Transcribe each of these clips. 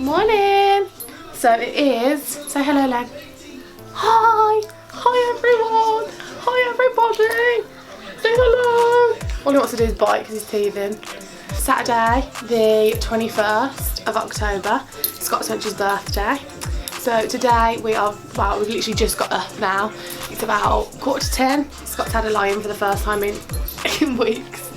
Morning. So it is. Say hello, Len. Hi. Hi, everyone. Hi, everybody. Say hello. All he wants to do is bite because he's teething. Saturday, the 21st of October, Scott Swench's birthday. So today we are, well, we've literally just got up now. It's about 9:45. Scott's had a lie-in for the first time in weeks.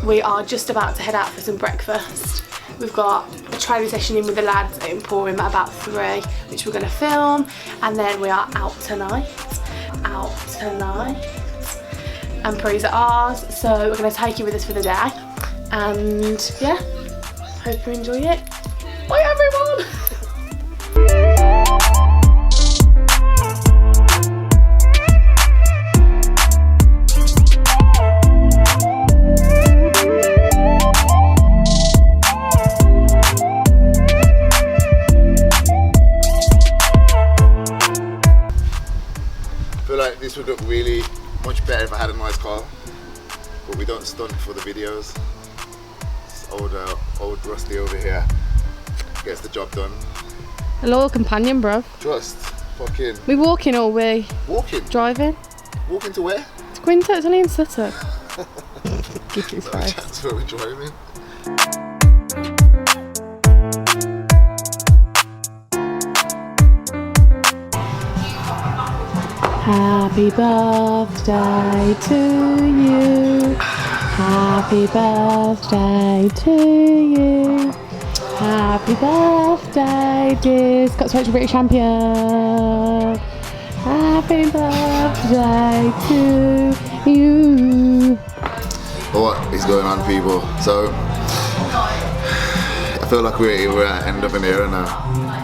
We are just about to head out for some breakfast. We've got a training session in with the lads at Emporium at about 3, which we're going to film, and then we are out tonight. And Pre's at ours, so we're going to take you with us for the day. And yeah, hope you enjoy it. Bye everyone! I feel like this would look really much better if I had a nice car, but we don't stunt for the videos. This old Rusty over here gets the job done. A loyal companion, bro. Just fucking. We walking or we? Walking. Driving? Walking to where? To Quinta, it's only in Sutton. Give you space. That's where we're driving. Happy birthday to you. Happy birthday to you. Happy birthday, dear Scott Swench, British champion. Happy birthday to you. What is going on, people? So I feel like we're at end of an era now.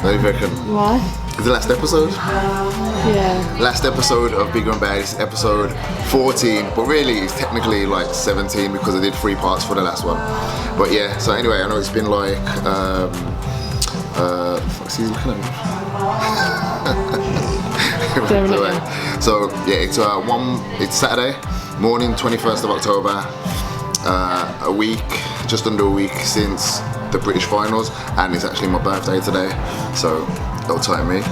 Don't you reckon? Why? Is the last episode? Yeah. Last episode of Bigger and Bad is episode 14, but really it's technically like 17 because I did 3 parts for the last one. But yeah, so anyway, I know it's been like, fuck's he looking at me? So yeah, it's Saturday morning, 21st of October, a week, just under a week since the British finals, and it's actually my birthday today, so don't time me.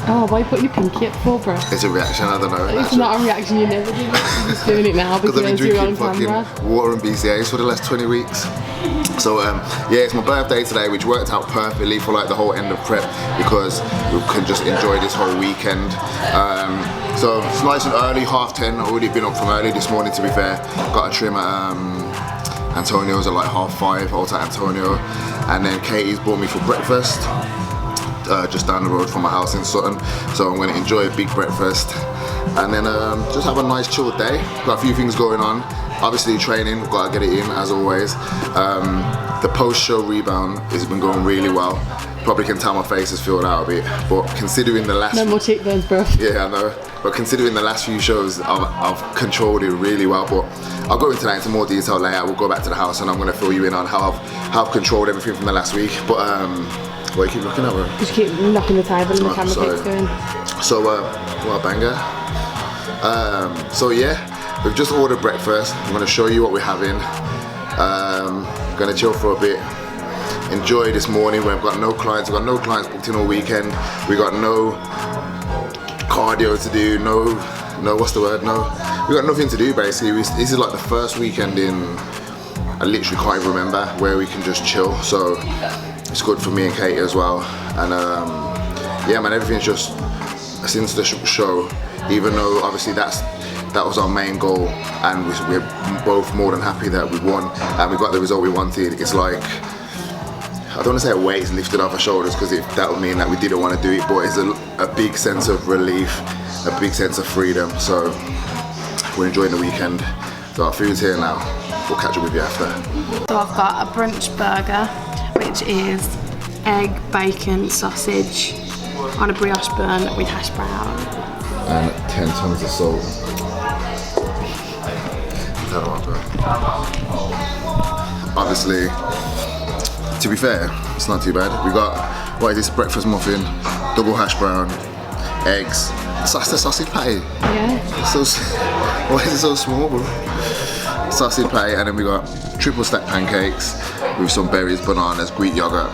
Oh, why you put your pinky up for, bro? It's a reaction, I don't know. It's not a reaction, you never do. You're just doing it now because I've been you're on drinking camera. fucking water and BCAAs for the last 20 weeks. So yeah, it's my birthday today, which worked out perfectly for like the whole end of prep because we can just enjoy this whole weekend. So it's nice and early, 10:30. I've already been up from early this morning, to be fair. Got a trim at Antonio's at like 5:30, out at Antonio. And then Katie's bought me for breakfast. Just down the road from my house in Sutton, so I'm going to enjoy a big breakfast and then just have a nice chilled day. Got a few things going on, obviously training, we've got to get it in as always. The post-show rebound has been going really well. Probably can tell my face is filled out a bit, but considering the last... No more cheekbones, bro. Yeah, I know, but considering the last few shows, I've controlled it really well, but I'll go into that into more detail later. We'll go back to the house and I'm going to fill you in on how I've controlled everything from the last week, but why you keep looking at her? Just keep knocking the table and the camera keeps going. So, what a banger. So yeah, we've just ordered breakfast. I'm going to show you what we're having. Going to chill for a bit. Enjoy this morning where I've got no clients. We've got no clients booked in all weekend. We got no cardio to do. No, what's the word? No, we got nothing to do basically. This is like the first weekend in, I literally can't even remember, where we can just chill. So it's good for me and Katie as well. And yeah, man, everything's just since the show. Even though obviously that was our main goal, and we're both more than happy that we won and we got the result we wanted. It's like, I don't want to say a weight is lifted off our shoulders because that would mean that we didn't want to do it, but it's a big sense of relief, a big sense of freedom. So we're enjoying the weekend. So our food's here now. We'll catch up with you after. So I've got a brunch burger, which is egg, bacon, sausage on a brioche bun with hash brown. And 10 tons of salt. Obviously, to be fair, it's not too bad. We got, what is this, breakfast muffin, double hash brown, eggs. That's the sausage patty. Yeah. So, why is it so small, bro? Sausage patty, and then we got triple stack pancakes, with some berries, bananas, Greek yogurt,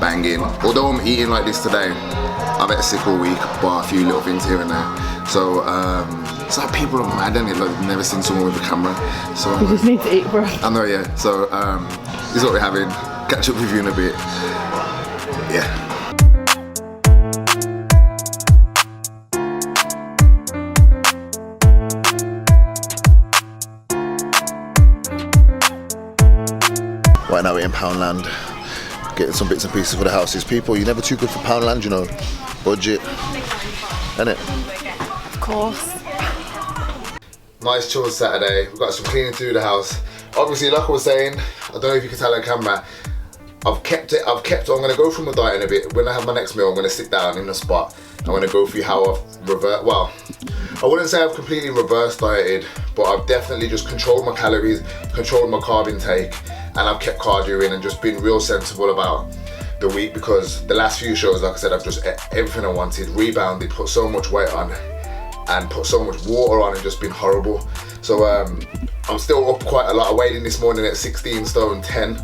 banging. Although I'm eating like this today, I've ate sick all week, but a few little things here and there. So it's like people are mad, and like they've never seen someone with a camera. So You just need to eat, bro. I know, yeah. So this is what we're having. Catch up with you in a bit. Yeah. Right now we're in Poundland, getting some bits and pieces for the houses. People, you're never too good for Poundland, you know. Budget, innit? Of course. Nice chill Saturday. We've got some cleaning to do the house. Obviously, like I was saying, I don't know if you can tell on camera, I'm gonna go through my diet in a bit. When I have my next meal, I'm gonna sit down in a spot. I'm gonna go through how I've well, I wouldn't say I've completely reverse dieted, but I've definitely just controlled my calories, controlled my carb intake, and I've kept cardio in and just been real sensible about the week, because the last few shows, like I said, I've just ate everything I wanted, rebounded, put so much weight on, and put so much water on, and just been horrible. So I'm still up quite a lot. I weighed in this morning at 16 stone 10.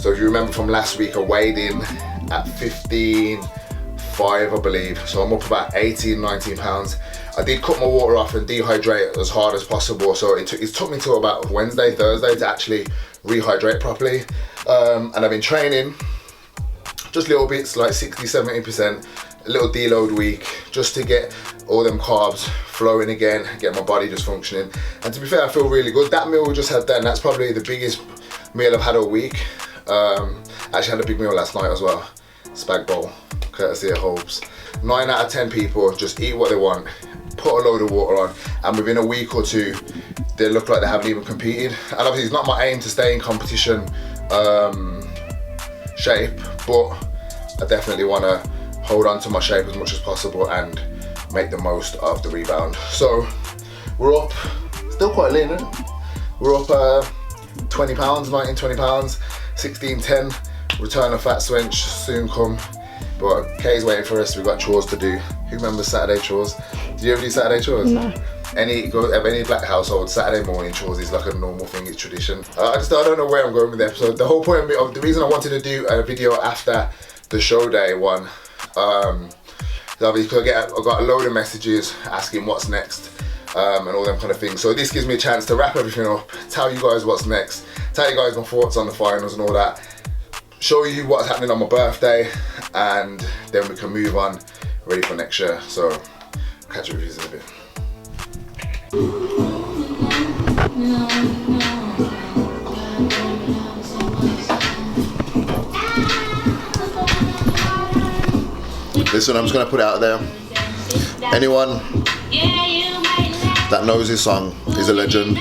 So if you remember from last week, I weighed in at 15.5, I believe. So I'm up about 18, 19 pounds. I did cut my water off and dehydrate as hard as possible. So it took me till about Wednesday, Thursday to actually rehydrate properly. And I've been training just little bits, like 60, 70%, a little deload week, just to get all them carbs flowing again, get my body just functioning. And to be fair, I feel really good. That meal we just had then, that's probably the biggest meal I've had all week. Actually had a big meal last night as well. Spag bowl, courtesy of Hopes. 9 out of 10 people just eat what they want, put a load of water on, and within a week or two, they look like they haven't even competed. And obviously it's not my aim to stay in competition shape, but I definitely want to hold on to my shape as much as possible and make the most of the rebound. So we're up, still quite lean, isn't it? We're up 20 pounds, 19, 20 pounds, 16.10. Return of Fat Swench soon come, but Kay's waiting for us. We've got chores to do. Who remembers Saturday chores? Do you ever do Saturday chores? No. Any black household, Saturday morning chores is like a normal thing, it's tradition. I don't know where I'm going with the episode. The whole point of the reason I wanted to do a video after the show day one, obviously because I got a load of messages asking what's next, and all them kind of things. So this gives me a chance to wrap everything up, tell you guys what's next, tell you guys my thoughts on the finals and all that, show you what's happening on my birthday, and then we can move on, ready for next year. So catch you with you in a bit. Listen, I'm just gonna put it out there. Anyone that knows this song is a legend.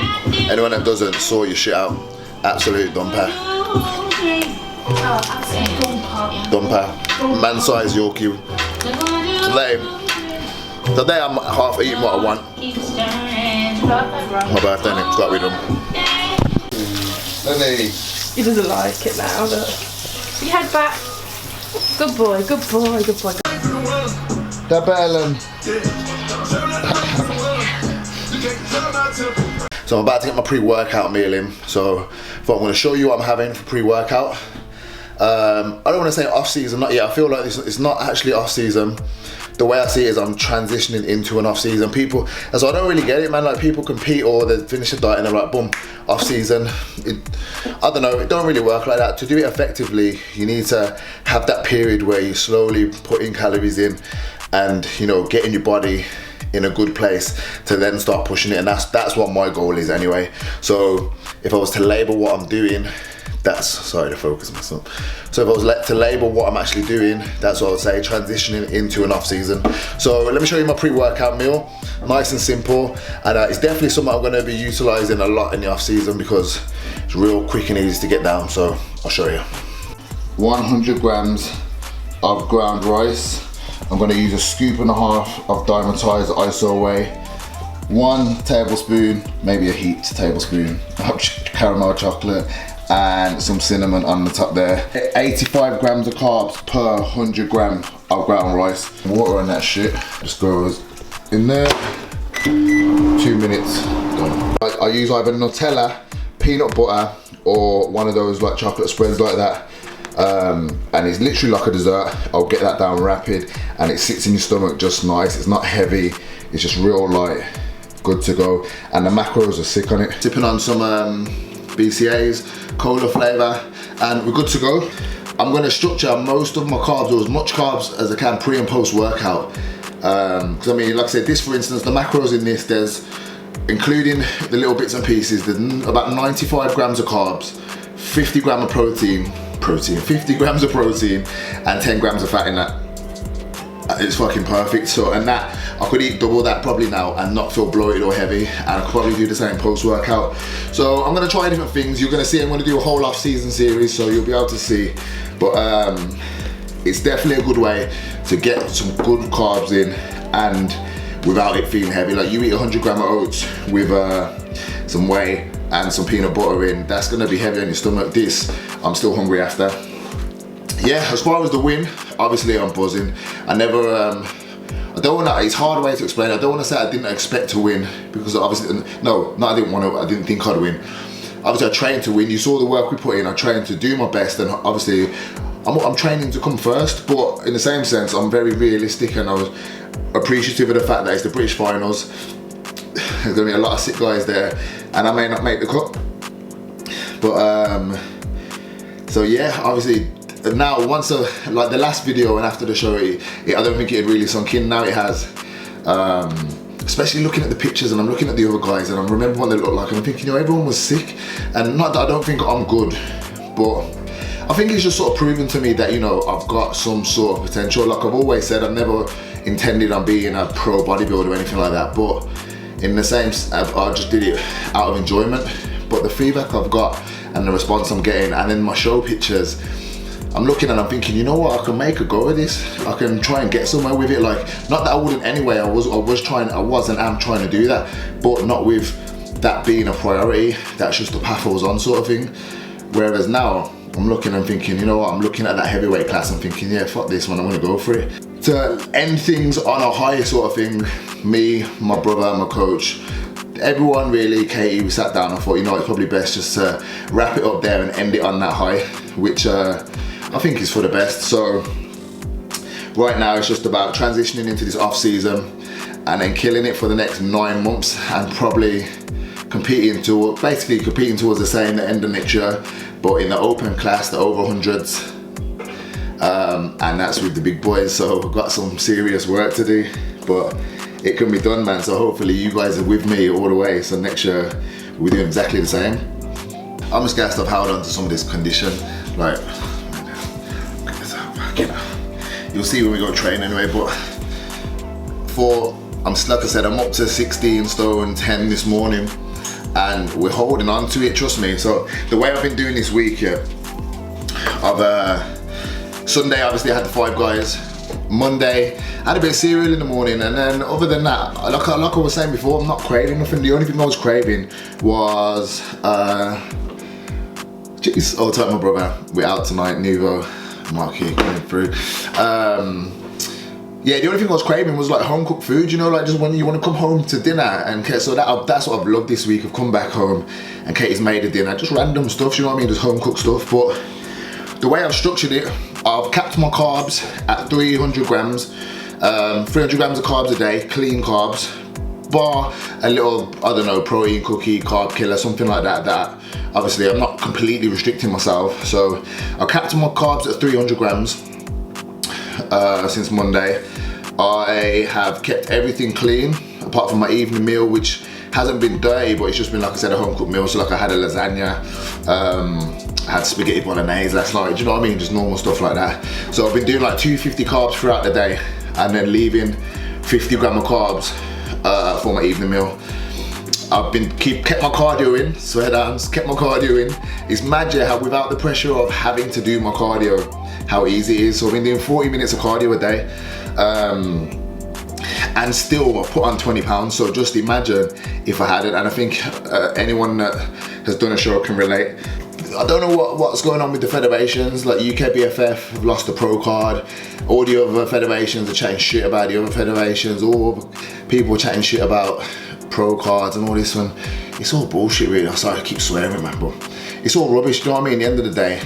Anyone that doesn't, sort your shit out. Absolute dumper. Dumper. Man size Yorkie. Today I'm half eating what I want. My birthday, innit? Got rid of them. He doesn't like it now, look. You head back. Good boy, good boy, good boy. The bellum. So I'm about to get my pre-workout meal in. So I'm going to show you what I'm having for pre-workout. I don't want to say off season, not yet. I feel like it's not actually off season. The way I see it is I'm transitioning into an off season. People, and so I don't really get it, man. Like people compete or they finish a diet and they're like, boom, off season. I don't know, it don't really work like that. To do it effectively, you need to have that period where you slowly put in calories in and, you know, getting your body in a good place to then start pushing it. And that's what my goal is anyway. So if I was to label what I'm doing, sorry to focus myself. So if I was to label what I'm actually doing, that's what I would say, transitioning into an off season. So let me show you my pre-workout meal. Nice and simple, and it's definitely something I'm going to be utilizing a lot in the off season because it's real quick and easy to get down. So I'll show you. 100 grams of ground rice. I'm going to use a scoop and a half of diamondized iso whey. 1 tablespoon, maybe a heaped tablespoon of caramel chocolate, and some cinnamon on the top there. 85 grams of carbs per 100 gram of ground rice. Water on that shit. Just goes in there. 2 minutes, done. I use either Nutella, peanut butter, or one of those like chocolate spreads like that. And it's literally like a dessert. I'll get that down rapid and it sits in your stomach just nice. It's not heavy, it's just real light, good to go. And the macros are sick on it. Tipping on some BCAs, cola flavour, and we're good to go. I'm gonna structure most of my carbs, or as much carbs as I can, pre and post workout. Because I mean, like I said, this for instance, the macros in this, there's, including the little bits and pieces, there's about 95 grams of carbs, 50 grams of protein, 50 grams of protein, and 10 grams of fat in that. It's fucking perfect. So, and that, I could eat double that probably now and not feel bloated or heavy, and I could probably do the same post-workout. So I'm gonna try different things. You're gonna see, I'm gonna do a whole off-season series, so you'll be able to see. But it's definitely a good way to get some good carbs in and without it feeling heavy. Like you eat 100 grams of oats with some whey and some peanut butter in, that's gonna be heavy on your stomach. This, I'm still hungry after. Yeah, as far as the win, obviously I'm buzzing. I never, I don't wanna, it's a hard way to explain. I don't wanna say I didn't expect to win, because obviously, no, I didn't think I'd win. Obviously I trained to win. You saw the work we put in. I trained to do my best, and obviously I'm training to come first, but in the same sense, I'm very realistic, and I was appreciative of the fact that it's the British finals. There's gonna be a lot of sick guys there, and I may not make the cut. But so yeah, obviously now once like the last video and after the show, I don't think it had really sunk in. Now it has. Especially looking at the pictures, and I'm looking at the other guys, and I remember what they looked like, and I'm thinking, you know, everyone was sick. And not that I don't think I'm good, but I think it's just sort of proven to me that, you know, I've got some sort of potential. Like I've always said, I've never intended on being a pro bodybuilder or anything like that, but in the same, I just did it out of enjoyment. But the feedback I've got and the response I'm getting, and then my show pictures, I'm looking and I'm thinking, you know what, I can make a go of this. I can try and get somewhere with it. Like, not that I wouldn't anyway, I was and am trying to do that, but not with that being a priority. That's just the path I was on, sort of thing. Whereas now, I'm looking and thinking, you know what, I'm looking at that heavyweight class and thinking, yeah, fuck this one, I'm gonna go for it. To end things on a high sort of thing, me, my brother, my coach, everyone really, Katie, we sat down and thought, you know, it's probably best just to wrap it up there and end it on that high, which I think is for the best. So right now it's just about transitioning into this off season and then killing it for the next 9 months, and probably competing towards the same the end of next year, but in the open class, the over 100s, and that's with the big boys. So we've got some serious work to do, but it can be done, man. So hopefully you guys are with me all the way, so next year we're doing exactly the same. I'm just gassed I've held on to some of this condition, like, you'll see when we go train anyway. But like I said, I'm up to 16 stone 10 this morning, and we're holding on to it, trust me. So the way I've been doing this week, yeah, Sunday obviously I had the 5 guys. Monday I had a bit of cereal in the morning, and then other than that, like I was saying before, I'm not craving nothing. The only thing I was craving was jeez, I'll tell my brother, we're out tonight, Nuvo, Marky coming through. Yeah, the only thing I was craving was like home cooked food, you know, like just when you want to come home to dinner. And so that's what I've loved this week. I've come back home and Katie's made a dinner, just random stuff, you know what I mean, just home cooked stuff. But the way I've structured it, I've capped my carbs at 300 grams, 300 grams of carbs a day, clean carbs, bar a little, I don't know, protein cookie, carb killer, something like that, that obviously I'm not completely restricting myself. So I capped my carbs at 300 grams since Monday. I have kept everything clean, apart from my evening meal, which hasn't been dirty, but it's just been, like I said, a home cooked meal. So like I had a lasagna, I had spaghetti bolognese last night, do you know what I mean? Just normal stuff like that. So I've been doing like 250 carbs throughout the day, and then leaving 50 grams of carbs for my evening meal. I've been kept my cardio in, swear downs, kept my cardio in. It's magic how without the pressure of having to do my cardio, how easy it is. So I've been doing 40 minutes of cardio a day, and still I put on 20 pounds. So just imagine if I hadn't, and I think anyone that has done a show can relate. I don't know what's going on with the federations, like UKBFF have lost the pro card, all the other federations are chatting shit about the other federations, all people chatting shit about pro cards and all this one. It's all bullshit really. I'm sorry I keep swearing, man, but it's all rubbish, you know what I mean? At the end of the day,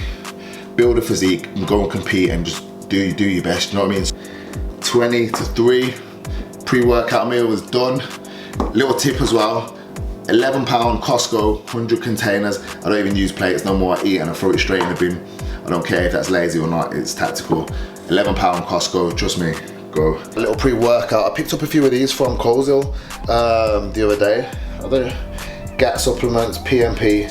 build a physique and go and compete and just do your best, you know what I mean? 20 to 3, pre-workout meal was done. Little tip as well, £11 Costco, 100 containers. I don't even use plates no more, I eat and I throw it straight in the bin. I don't care if that's lazy or not, it's tactical. £11 Costco, trust me, go. A little pre-workout, I picked up a few of these from Coleshill the other day. Other GAT supplements, PMP,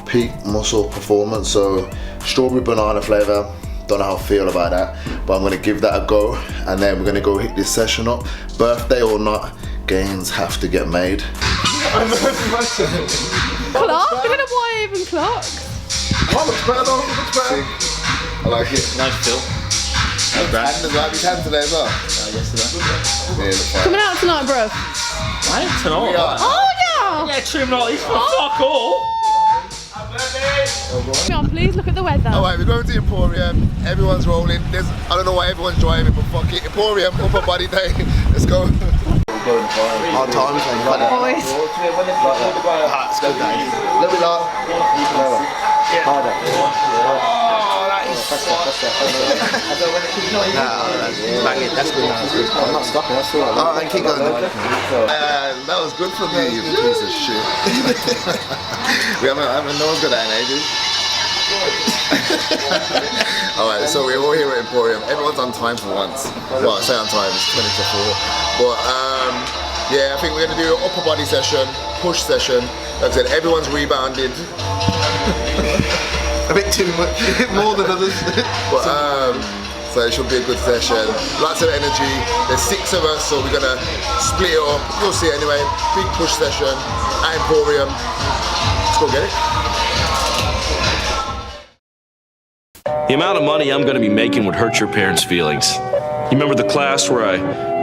Peak Muscle Performance, so strawberry banana flavour. Don't know how I feel about that, but I'm gonna give that a go, and then we're gonna go hit this session up. Birthday or not, gains have to get made. Clock? Look at why I even clocked. Oh, looks better though, looks better. I like it. Nice fill. Not bad. As well, you tan today as well? Yesterday. Yeah, Coming out tonight, bro. I ain't tonight. Oh yeah! Yeah, trim like this for fuck all. Come on, please look at the weather. Alright, we're going to Emporium. Everyone's rolling. I don't know why everyone's driving, but fuck it. Emporium, upper body day. Let's go. Hard times, man. Boys. Let's go, guys. Let me laugh. Harder. Oh, that is bang it, that's good now. I'm not stopping, that's all. Alright, keep going. That was good for me, you piece of shit. No one's got that in ages. Alright, so we're all here at Emporium. Everyone's on time for once. Well, I say on time, it's 20 to 4. But yeah, I think we're going to do an upper body session, push session. Like I said, everyone's rebounded. A bit too much, more than others. But, so it should be a good session. Lots of energy. There's 6 of us, so we're going to split it up. You'll see it anyway. Big push session at Emporium. Let's go get it. The amount of money I'm going to be making would hurt your parents' feelings. You remember the class where I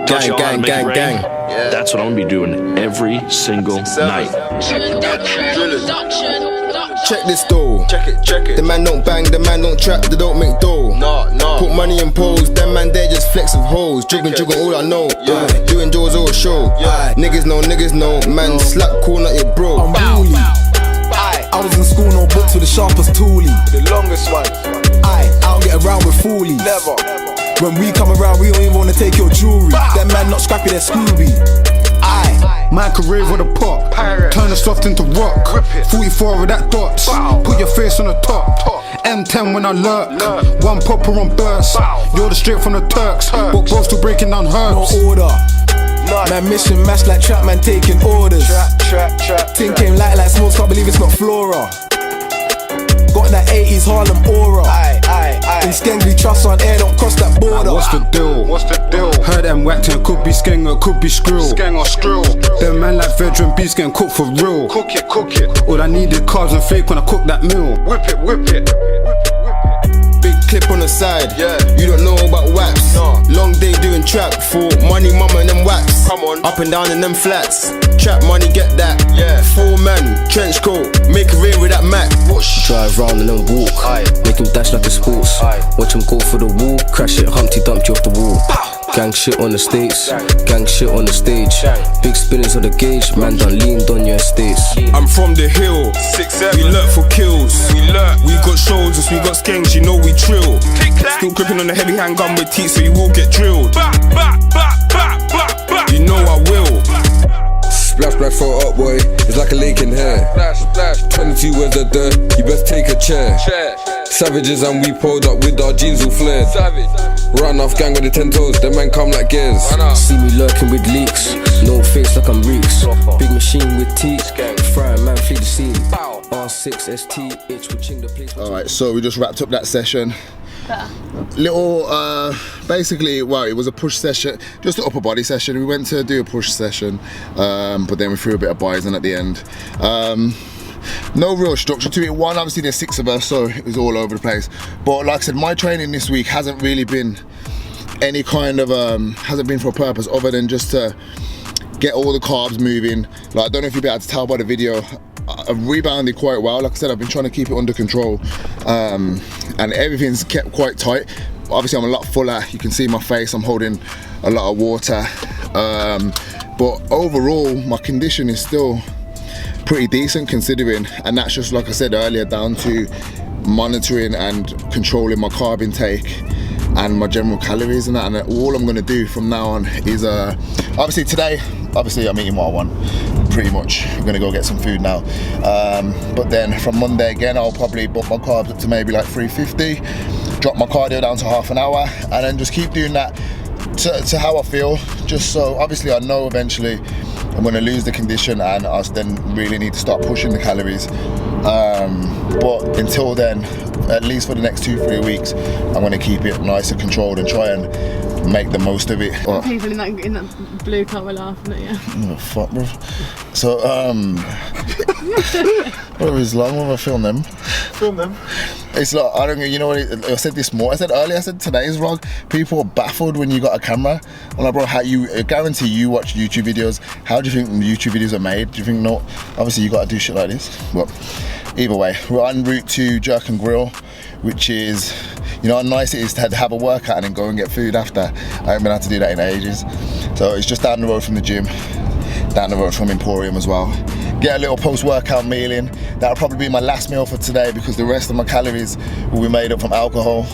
taught you all how to make it rain? Yeah. That's what I'm going to be doing every single night. Check this though. Check it. The man don't bang, the man don't trap, they don't make dough. No. Put money in pose, them man they just flex with hoes. Jugging, all I know. Yeah. Doing Joe's all show. Yeah. Niggas know. Man, slap cool, not your bro. I'm Wooly. I was in school, no books with the sharpest toolie. The longest one. I don't get around with foolies. Never. When we come around, we don't even wanna take your jewelry. That man not scrappy, they're Scooby. Man could rave with a pop, turn the soft into rock. 44 with that dots, put your face on the top. M10 when I lurk, one popper on burst. You're the straight from the Turks, but both still breaking down herbs. No order. Man mission match like trap man taking orders. Trap. Thing came light like smokes, can't believe it's got flora. Got that 80s Harlem aura. In Skeng we trust on air, don't cross that border. What's the deal? Heard them whacked, it could be Skeng or it could be Skrill. Them man like veteran beefs getting cooked for real. Cook it. All I need is carbs and fake when I cook that meal. Whip it. Big clip on the side. Yeah. You don't know about waps. No. Long day doing trap for money, mama and them waps. Come on. Up and down in them flats. Trap money, get that. Yeah. 4 man, trench coat, make it rain with that Mac. Drive round and then walk. Aye. Make him dash like a sports. Aye. Watch him go for the wall. Crash it, Humpty Dumpty off the wall. Gang shit on the states. Gang shit on the stage. Big spinners on the gauge. Man done leaned on your estates. I'm from the hill, 6'7". we lurk for kills. We got shoulders, we got skanks, you know we trill. Still gripping on the heavy handgun with teeth, so you will get drilled. You know I will. Splash, splash for up, boy. It's like a lake in here. 22 was the dirt. You best take a chair. Savages and we pulled up with our jeans all flared. Run off gang with the 10 toes. Them man come like gears. See me lurking with leaks. No face like I'm Reeks. Big machine with teeth. Fry man flee the scene. R6 ST itch with ching the place. Alright, so we just wrapped up that session. Little, basically, well, it was a push session, just an upper body session. We went to do a push session, but then we threw a bit of bison at the end. No real structure to it. One, obviously there's 6 of us, so it was all over the place. But like I said, my training this week hasn't really been any kind of, hasn't been for a purpose other than just to get all the carbs moving. Like, I don't know if you'll be able to tell by the video, I've rebounded quite well. Like I said, I've been trying to keep it under control, and everything's kept quite tight. Obviously I'm a lot fuller, you can see my face, I'm holding a lot of water, but overall my condition is still pretty decent considering, and that's just like I said earlier, down to monitoring and controlling my carb intake and my general calories and that. And all I'm gonna do from now on is obviously today, obviously I'm eating what I want pretty much. I'm gonna go get some food now, but then from Monday again I'll probably bump my carbs up to maybe like 350, drop my cardio down to half an hour, and then just keep doing that to how I feel, just so obviously I know eventually I'm going to lose the condition and I then really need to start pushing the calories, but until then, at least for the next 2-3 weeks, I'm going to keep it nice and controlled and try and make the most of it. People in that blue car were laughing at you. Oh, fuck, bro. So what is long when I film them? Film them. It's like, I don't know, you know what, I said this more, I said earlier, I said today's vlog, people are baffled when you got a camera. I'm like, bro, I guarantee you watch YouTube videos. How do you think YouTube videos are made? Do you think not? Obviously you gotta do shit like this. But either way, we're en route to Jerk and Grill, which is, you know how nice it is to have a workout and then go and get food after. I haven't been able to do that in ages. So it's just down the road from the gym, down the road from Emporium as well. Get a little post-workout meal in. That'll probably be my last meal for today because the rest of my calories will be made up from alcohol.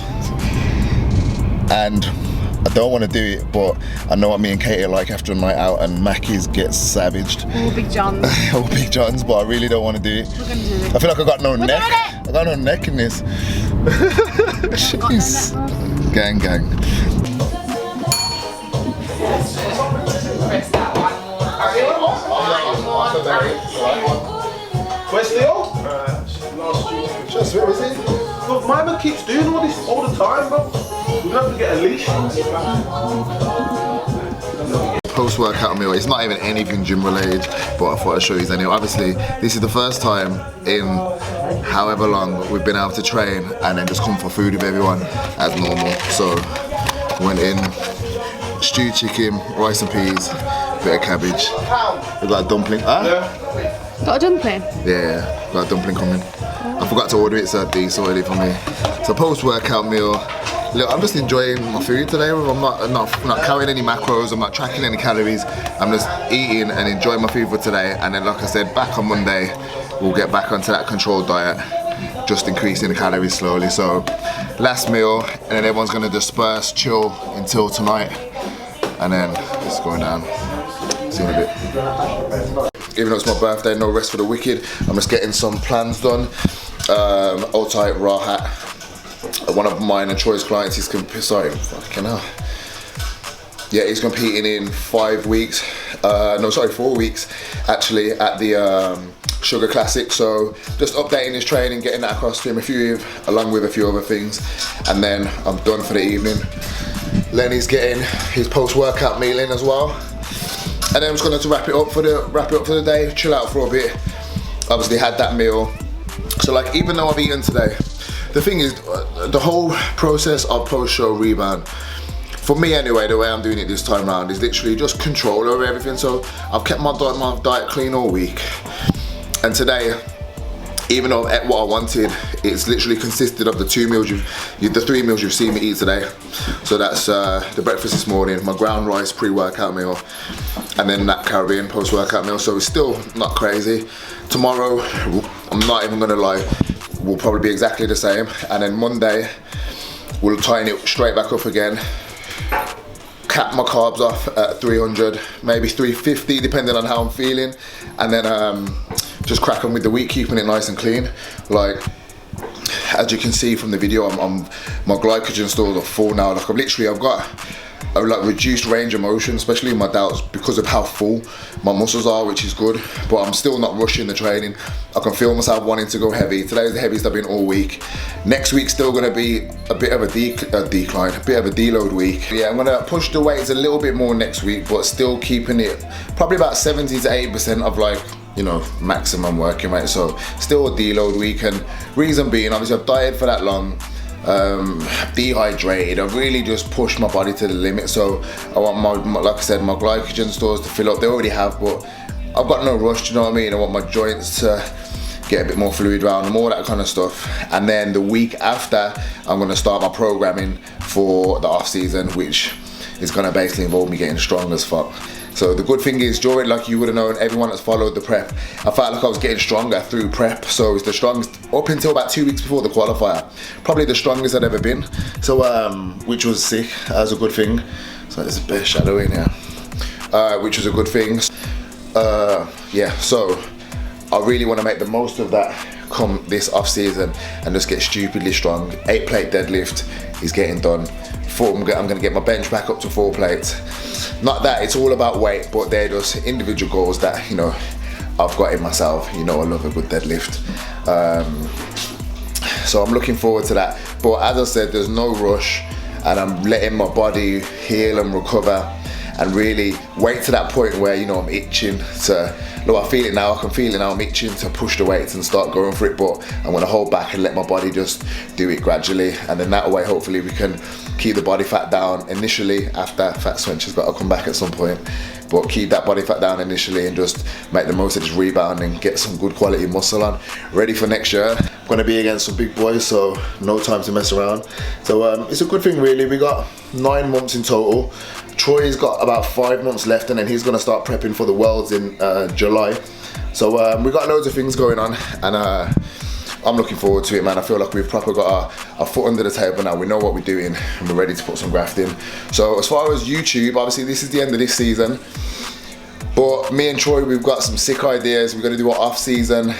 And I don't want to do it, but I know what me and Katie are like after a night out, and Mackie's gets savaged. All Big Johns. All Big Johns, but I really don't want to do it. We're gonna do it. I feel like I got no neck. I got no neck in this. Jeez. Gang, gang. Where's Leo? Just where is it? Look, my man keeps doing all this all the time, bro. We're gonna have to get a leash. Post-workout meal. It's not even anything gym related, but I thought I'd show you anyway. Obviously, this is the first time in however long we've been able to train and then just come for food with everyone as normal. So went in, stewed chicken, rice and peas, bit of cabbage. We got a dumpling. Got a dumpling? Yeah, got a dumpling coming. I forgot to order it, so Dee sorted it for me. So post-workout meal. Look, I'm just enjoying my food today. I'm not carrying any macros. I'm not tracking any calories. I'm just eating and enjoying my food for today. And then, like I said, back on Monday, we'll get back onto that controlled diet, just increasing the calories slowly. So last meal, and then everyone's gonna disperse, chill until tonight, and then it's going down. See you in a bit. Even though it's my birthday, no rest for the wicked. I'm just getting some plans done. Old tight raw hat. One of mine and Troy's clients, he's fucking hell. Yeah, he's competing in 4 weeks actually at the Sugar Classic. So just updating his training, getting that across to him, along with a few other things, and then I'm done for the evening. Lenny's getting his post-workout meal in as well, and then I'm just going to wrap it up for the day, chill out for a bit. Obviously had that meal, so like even though I've eaten today, the thing is, the whole process of post-show rebound, for me anyway, the way I'm doing it this time around is literally just control over everything. So I've kept my diet clean all week, and today, even though I've ate what I wanted, it's literally consisted of the 3 meals you've seen me eat today. So that's the breakfast this morning, my ground rice pre-workout meal, and then that Caribbean post-workout meal. So it's still not crazy. Tomorrow, I'm not even gonna lie, will probably be exactly the same, and then Monday we'll tighten it straight back up again, cap my carbs off at 300, maybe 350 depending on how I'm feeling, and then just crack on with the week, keeping it nice and clean. Like as you can see from the video, my glycogen stores are full now. Like I've got a reduced range of motion, especially in my delts, because of how full my muscles are, which is good. But I'm still not rushing the training. I can feel myself wanting to go heavy. Today's the heaviest I've been all week. Next week's still gonna be a bit of a decline, a bit of a deload week. Yeah, I'm gonna push the weights a little bit more next week, but still keeping it probably about 70 to 80% of like, you know, maximum working rate. So still a deload week, and reason being, obviously I've dieted for that long, dehydrated. I've really just pushed my body to the limit. So I want like I said, my glycogen stores to fill up. They already have, but I've got no rush, do you know what I mean? I want my joints to get a bit more fluid around them, all that kind of stuff. And then the week after, I'm gonna start my programming for the off season, which is gonna basically involve me getting strong as fuck. So the good thing is, during, like you would have known, everyone that's followed the prep, I felt like I was getting stronger through prep. So it's the strongest up until about 2 weeks before the qualifier, probably the strongest I'd ever been. So which was sick. That was a good thing. So there's a bit of shadow in here, which was a good thing. Yeah, so I really want to make the most of that come this off season and just get stupidly strong. 8 plate deadlift is getting done. I'm gonna get my bench back up to 4 plates. Not that it's all about weight, but they're just individual goals that, you know, I've got in myself. You know, I love a good deadlift. So I'm looking forward to that. But as I said, there's no rush, and I'm letting my body heal and recover, and really wait to that point where, you know, I'm itching to, look, I feel it now, I can feel it now, I'm itching to push the weights and start going for it, but I'm gonna hold back and let my body just do it gradually, and then that way hopefully we can keep the body fat down initially. After fat Swench has got to come back at some point, but keep that body fat down initially and just make the most of this rebound and get some good quality muscle on, ready for next year. I'm gonna be against some big boys, so no time to mess around. So it's a good thing really. We got 9 months in total. Troy's got about 5 months left, and then he's gonna start prepping for the Worlds in July. So we got loads of things going on, and I'm looking forward to it, man. I feel like we've proper got our foot under the table now. We know what we're doing, and we're ready to put some graft in. So as far as YouTube, obviously this is the end of this season, but me and Troy, we've got some sick ideas. We're gonna do our off-season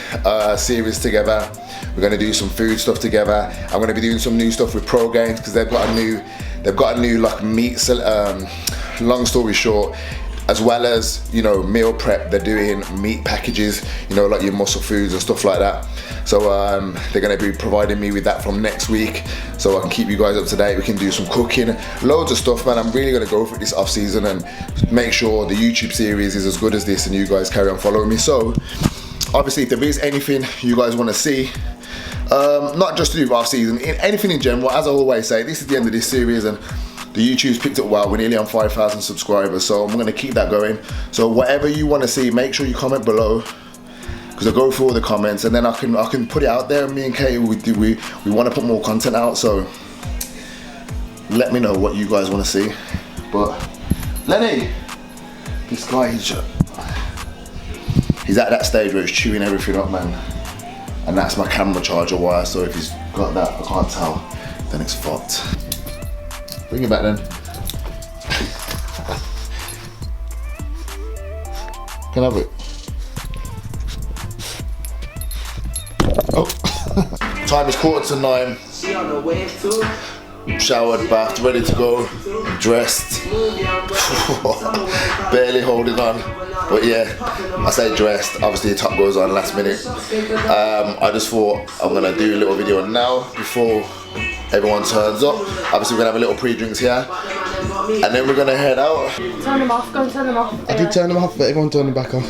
series together. We're gonna do some food stuff together. I'm gonna be doing some new stuff with Pro Games, because they've got a new like meat, long story short, as well as, you know, meal prep, they're doing meat packages, you know, like your muscle foods and stuff like that. So they're gonna be providing me with that from next week, so I can keep you guys up to date. We can do some cooking, loads of stuff, man. I'm really gonna go for it this off season and make sure the YouTube series is as good as this, and you guys carry on following me. So obviously, if there is anything you guys wanna see, not just to do with off season, anything in general, as I always say, this is the end of this series, and the YouTube's picked up well. We're nearly on 5,000 subscribers, so I'm gonna keep that going. So whatever you wanna see, make sure you comment below, because I go through all the comments, and then I can put it out there. Me and Katie, we want to put more content out, so let me know what you guys want to see. But Lenny, this guy, he's at that stage where he's chewing everything up, man. And that's my camera charger wire, so if he's got that, I can't tell, then it's fucked. Bring it back then. Can I have it? Oh. Time is 8:45. Showered, bathed, ready to go, dressed. Barely holding on. But yeah, I say dressed, obviously the top goes on last minute. I just thought I'm gonna do a little video now before everyone turns up. Obviously we're gonna have a little pre-drinks here, and then we're gonna head out. Turn them off, go and turn them off. I did turn them off, but everyone turned them back on.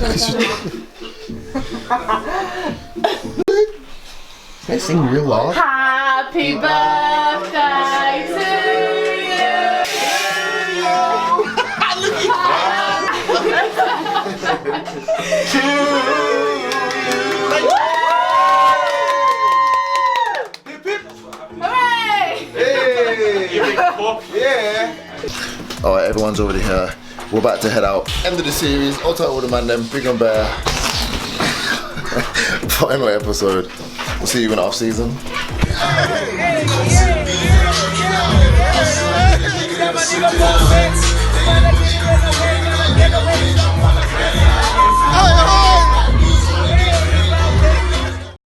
Let's sing real loud. Happy birthday to Alright, everyone's already here. We're about to head out. End of the series. I'll tell all the man them. Big and Bear. Final episode. We'll see you in off season. Oh,